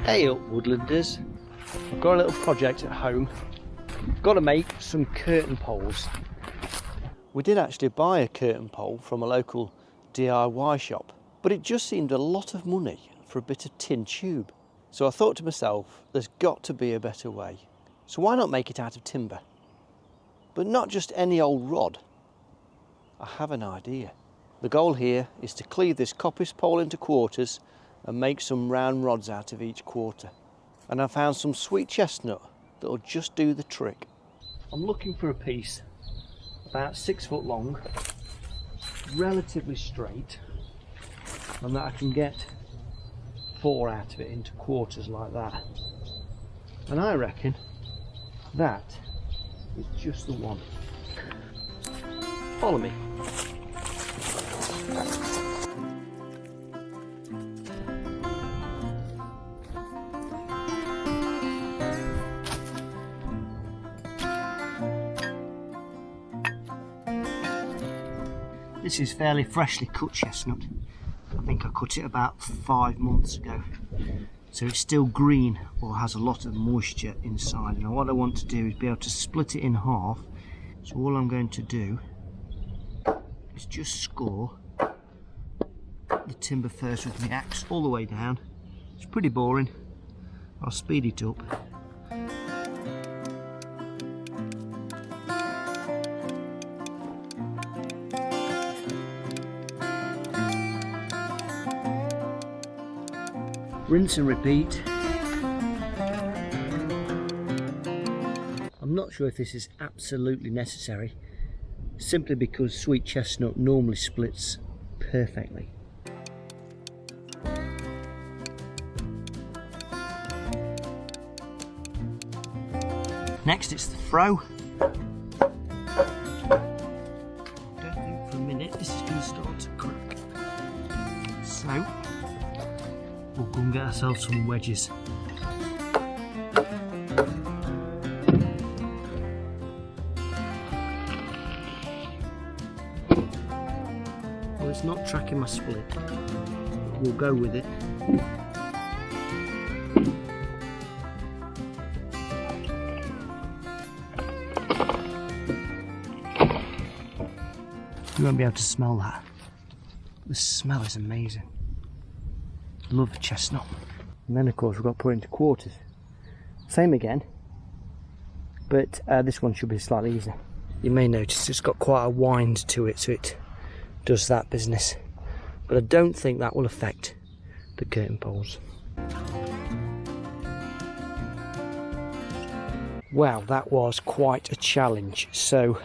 Hey up Woodlanders, I've got a little project at home. Got to make some curtain poles. We did actually buy a curtain pole from a local DIY shop, but it just seemed a lot of money for a bit of tin tube. So I thought to myself, there's got to be a better way. So why not make it out of timber? But not just any old rod. I have an idea. The goal here is to cleave this coppice pole into quarters and make some round rods out of each quarter. And I found some sweet chestnut that'll just do the trick. I'm looking for a piece about 6 foot long, relatively straight, and that I can get 4 out of it into quarters like that. And I reckon that is just the one. Follow me. This is fairly freshly cut chestnut. I think I cut it about 5 months ago. So it's still green or has a lot of moisture inside. Now what I want to do is be able to split it in half. So all I'm going to do is just score the timber first with my axe all the way down. It's pretty boring. I'll speed it up. Rinse and repeat. I'm not sure if this is absolutely necessary, simply because sweet chestnut normally splits perfectly. Next it's the throw. Don't think for a minute this is going to start to crack. So we'll go and get ourselves some wedges. Well, it's not tracking my split. We'll go with it. You won't be able to smell that. The smell is amazing. Love chestnut. And then of course we've got to put it into quarters. Same again, but this one should be slightly easier. You may notice it's got quite a wind to it, so it does that business. But I don't think that will affect the curtain poles. Wow, that was quite a challenge. So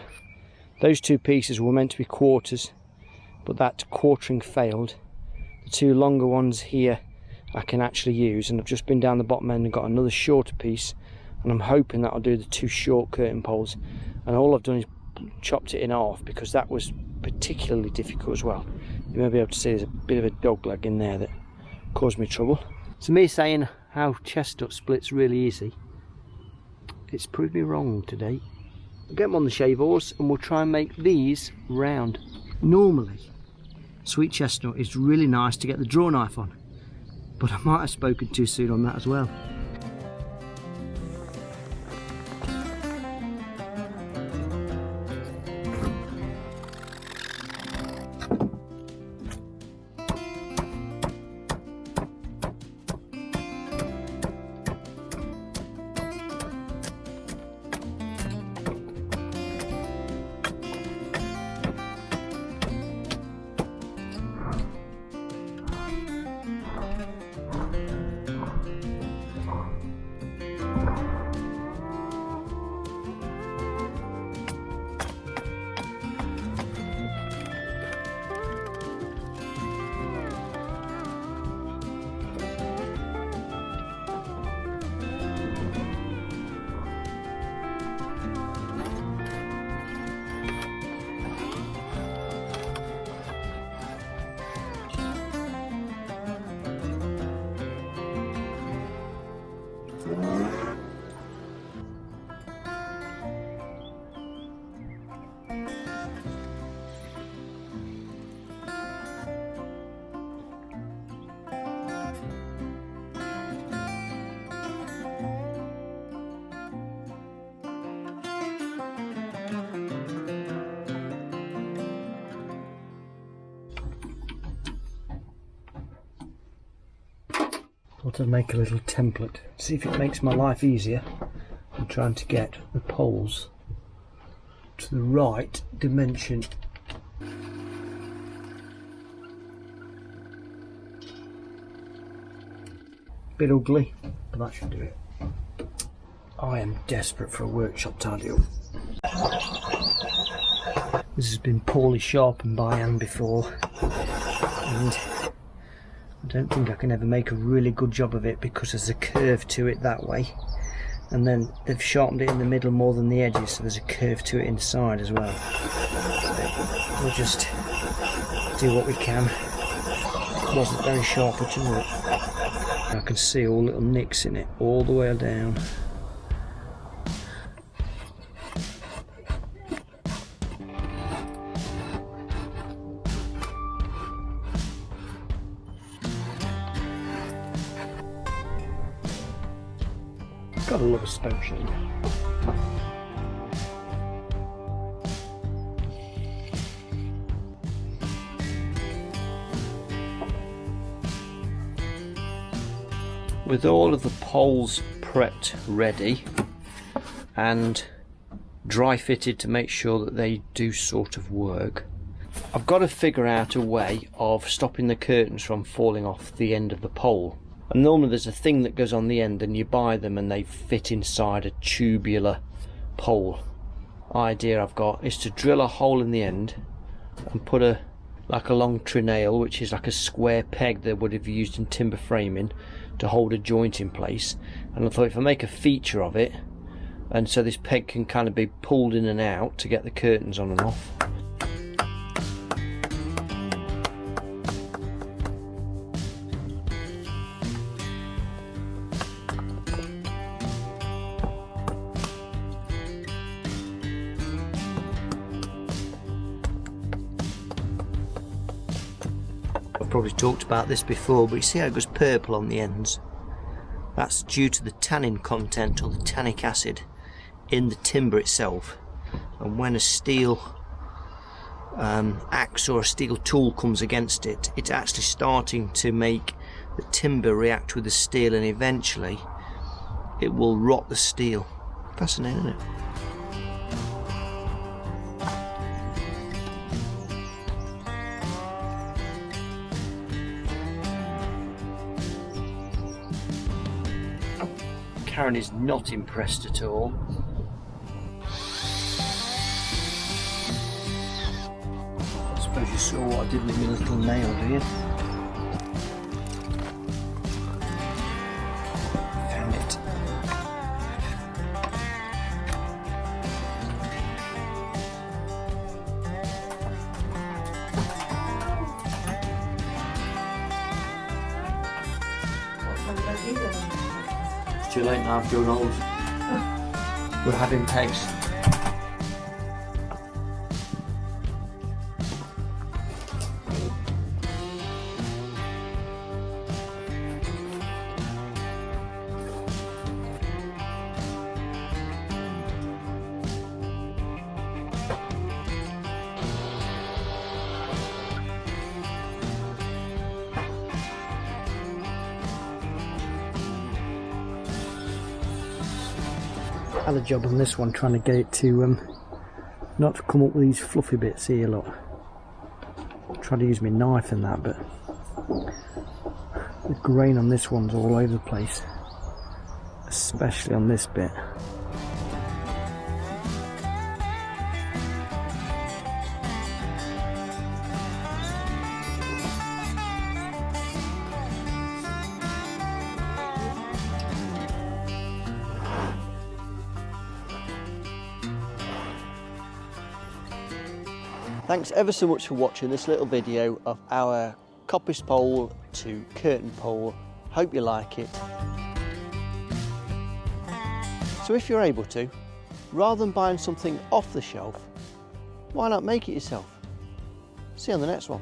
those 2 pieces were meant to be quarters, but that quartering failed. The 2 longer ones here I can actually use, and I've just been down the bottom end and got another shorter piece, and I'm hoping that I'll do the 2 short curtain poles. And all I've done is chopped it in half because that was particularly difficult as well. You may be able to see there's a bit of a dog leg in there that caused me trouble. So me saying how chestnut splits really easy, it's proved me wrong today. I'll get them on the shavers and we'll try and make these round. Normally sweet chestnut is really nice to get the draw knife on, but I might have spoken too soon on that as well. Thought I'd make a little template, see if it makes my life easier. I'm trying to get the poles to the right dimension. Bit ugly, but that should do it. I am desperate for a workshop tidy up. This has been poorly sharpened by hand before, and I don't think I can ever make a really good job of it because there's a curve to it that way, and then they've sharpened it in the middle more than the edges, so there's a curve to it inside as well. So we'll just do what we can. It wasn't very sharp at all. I can see all little nicks in it all the way down. Gotta love a stone shape. With all of the poles prepped ready and dry fitted to make sure that they do sort of work, I've got to figure out a way of stopping the curtains from falling off the end of the pole. And normally there's a thing that goes on the end and you buy them and they fit inside a tubular pole. Idea I've got is to drill a hole in the end and put a long trenail, which is like a square peg that would have used in timber framing to hold a joint in place. And I thought if I make a feature of it, and so this peg can kind of be pulled in and out to get the curtains on and off. I've probably talked about this before, but you see how it goes purple on the ends? That's due to the tannin content, or the tannic acid, in the timber itself. And when a steel axe or a steel tool comes against it, it's actually starting to make the timber react with the steel, and eventually it will rot the steel. Fascinating, isn't it? Karen is not impressed at all. I suppose you saw what I did with my little nail, do you? Found it. It's too late now, I've grown old. We're having pegs. Had a job on this one trying to get it to not to come up with these fluffy bits here, look. Tried to use my knife and that, but the grain on this one's all over the place, especially on this bit. Thanks ever so much for watching this little video of our coppice pole to curtain pole. Hope you like it. So if you're able to, rather than buying something off the shelf, why not make it yourself? See you on the next one.